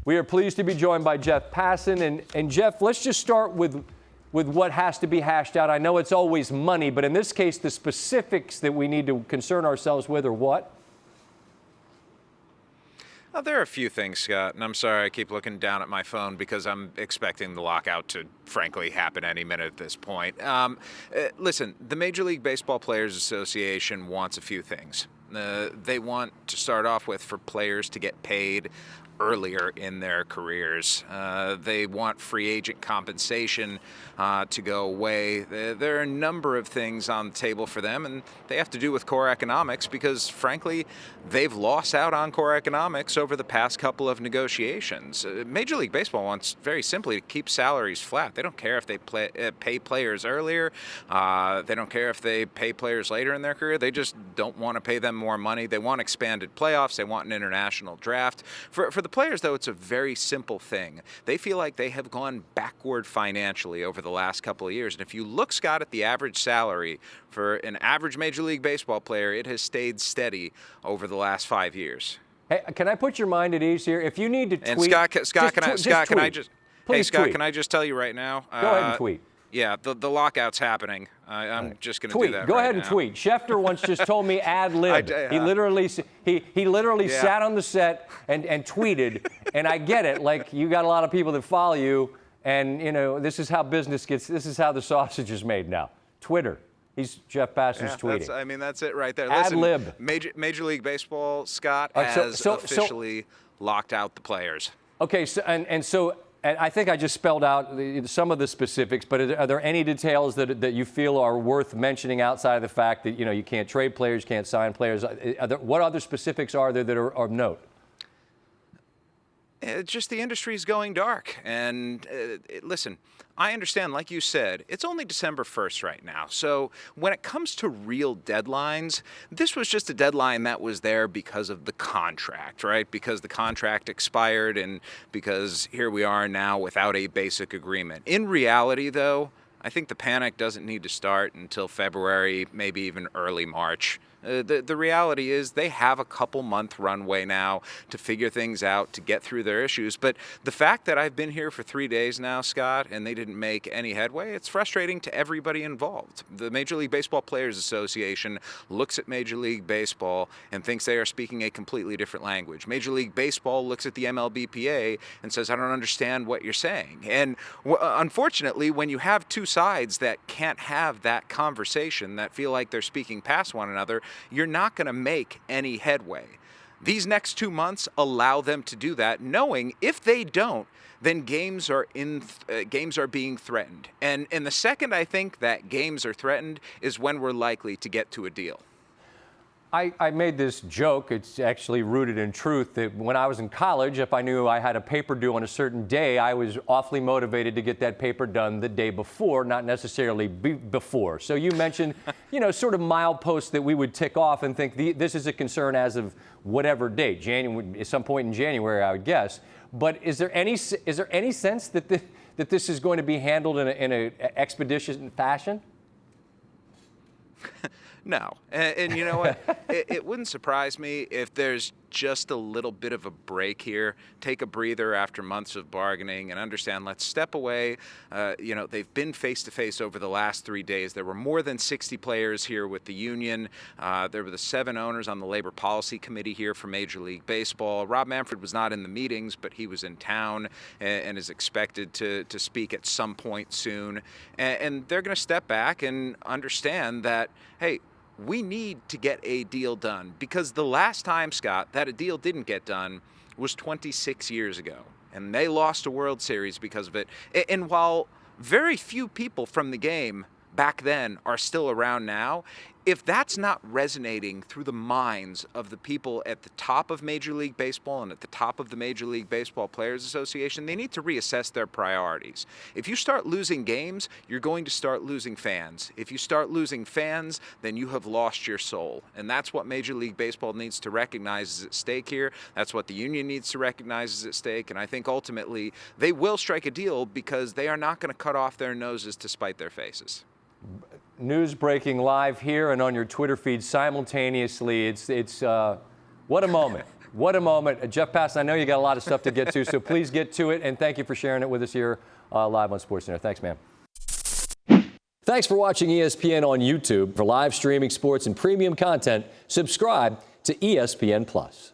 We are pleased to be joined by Jeff Passan. And Jeff, let's just start with what has to be hashed out. I know it's always money, but in this case, the specifics that we need to concern ourselves with are what? There are a few things, Scott, and I'm sorry I keep looking down at my phone because I'm expecting the lockout to, frankly, happen any minute at this point. Listen, the Major League Baseball Players Association wants a few things. They want to start off with for players to get paid earlier in their careers. They want free agent compensation to go away. There are a number of things on the table for them, and they have to do with core economics because, frankly, they've lost out on core economics over the past couple of negotiations. Major League Baseball wants, very simply, to keep salaries flat. They don't care if they pay players earlier. They don't care if they pay players later in their career. They just don't want to pay them more money. They want expanded playoffs. They want an international draft. For the players, though, it's a very simple thing. They feel like they have gone backward financially over the last couple of years. And if you look, Scott, at the average salary for an average Major League Baseball player, it has stayed steady over the last 5 years. Hey, can I put your mind at ease here? If you need to tweet... And Scott, can I just tell you right now? Go ahead and tweet. Yeah, the lockout's happening. I'm just going to do that Go right ahead now. and tweet. Schefter once just told me ad lib. He literally sat on the set and tweeted, and I get it. Like, you got a lot of people that follow you, and, you know, this is how business gets, this is how the sausage is made now. Twitter. He's Jeff Passan's tweeting. That's it right there. Ad lib. Major League Baseball, Scott, has officially locked out the players. Okay, so and I think I just spelled out some of the specifics, but are there any details that you feel are worth mentioning outside of the fact that, you know, you can't trade players, can't sign players? What other specifics are there that are of note? Just the industry is going dark. And listen, I understand, like you said, it's only December 1st right now. So when it comes to real deadlines, this was just a deadline that was there because of the contract, right? Because the contract expired and because here we are now without a basic agreement. In reality, though, I think the panic doesn't need to start until February, maybe even early March. The reality is they have a couple-month runway now to figure things out, to get through their issues. But the fact that I've been here for 3 days now, Scott, and they didn't make any headway, it's frustrating to everybody involved. The Major League Baseball Players Association looks at Major League Baseball and thinks they are speaking a completely different language. Major League Baseball looks at the MLBPA and says, I don't understand what you're saying. And unfortunately, when you have two sides that can't have that conversation, that feel like they're speaking past one another, you're not going to make any headway. These next 2 months allow them to do that, knowing if they don't, then games are being threatened. And the second I think that games are threatened is when we're likely to get to a deal. I made this joke, it's actually rooted in truth, that when I was in college, if I knew I had a paper due on a certain day, I was awfully motivated to get that paper done the day before, not necessarily before. So you mentioned, you know, sort of mileposts that we would tick off and think this is a concern as of whatever date, at some point in January, I would guess. But is there any sense that this is going to be handled in an expeditious fashion? No. And you know what? It wouldn't surprise me if there's just a little bit of a break here. Take a breather after months of bargaining and understand, let's step away. You know, they've been face-to-face over the last 3 days. There were more than 60 players here with the union. There were the 7 owners on the Labor Policy Committee here for Major League Baseball. Rob Manfred was not in the meetings, but he was in town and is expected to speak at some point soon. And they're going to step back and understand that, hey, we need to get a deal done, because the last time, Scott, that a deal didn't get done was 26 years ago, and they lost a World Series because of it. And while very few people from the game back then are still around now, if that's not resonating through the minds of the people at the top of Major League Baseball and at the top of the Major League Baseball Players Association, they need to reassess their priorities. If you start losing games, you're going to start losing fans. If you start losing fans, then you have lost your soul. And that's what Major League Baseball needs to recognize is at stake here. That's what the union needs to recognize is at stake. And I think ultimately they will strike a deal, because they are not going to cut off their noses to spite their faces. News breaking live here and on your Twitter feed simultaneously. It's what a moment. What a moment. Jeff Passan, I know you got a lot of stuff to get to, so please get to it. And thank you for sharing it with us here live on SportsCenter. Thanks, man. Thanks for watching ESPN on YouTube. For live streaming sports and premium content, subscribe to ESPN+.